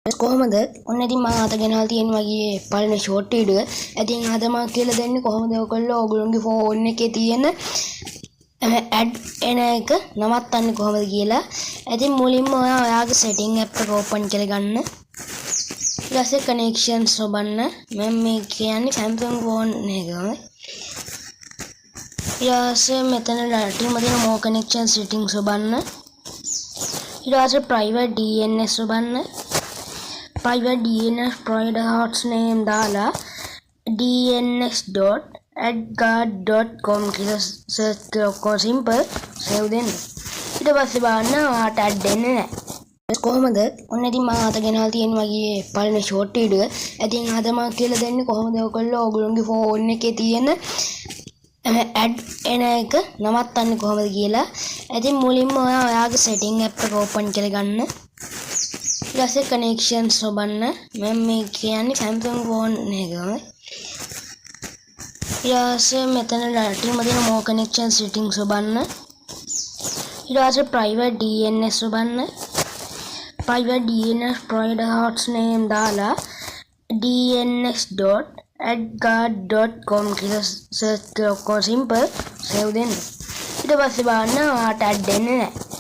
කොහොමද ඔන්න ඉතින් මම අත ගෙනල්ලා තියෙන වගේ පළවෙනි ෂෝට් වීඩියෝ එක. ඉතින් අද මම කියලා දෙන්නේ කොහොමද ඔයගොල්ලෝ ඔයගොල්ලෝගේ ෆෝන් එකේ තියෙන ඇඩ් එන එක නවත්තන්නේ කොහොමද කියලා. ඉතින් මුලින්ම ඔයාගේ setting app එක open කරගන්න. ඊට පස්සේ connections ඔබන්න. මම මේ කියන්නේ Samsung phone එකම. ඊට පස්සේ මෙතන ළඟටම තියෙන more connection settings ඔබන්න. ඊට පස්සේ private DNS ඔබන්න. private DNS provider host name දාලා dns.adguard.com කියලා search කරලා simple save දෙන්න. ඊට පස්සේ බලන්න ඔයාට add දෙන්නේ නැහැ. කොහොමද ඔන්න ඉතින් මම අත ගෙනල්ලා තියෙන වගේ පළවෙනි ෂෝට් වීඩියෝ එක. ඉතින් අද මම කියලා දෙන්නේ කොහොමද ඔයගොල්ලෝ ඔයගොල්ලෝගේ ෆෝන් එකේ තියෙන ඇඩ් එන එක නවත්තන්නේ කොහොමද කියලා. ඉතින් මුලින්ම ඔයාගේ setting app එක open කරගන්න. ඊට පස්සේ connections ඔබන්න. මම මේ කියන්නේ Samsung phone එකම. ඊට පස්සේ මෙතන ළඟටම තියෙන more connection settings ඔබන්න. ඊට පස්සේ private DNS ඔබන්න. private DNS provider host name දාලා dns.adguard.com කියලා search කරලා simple save දෙන්න. ඊට පස්සේ බලන්න ඔයාට add දෙන්නේ නැහැ.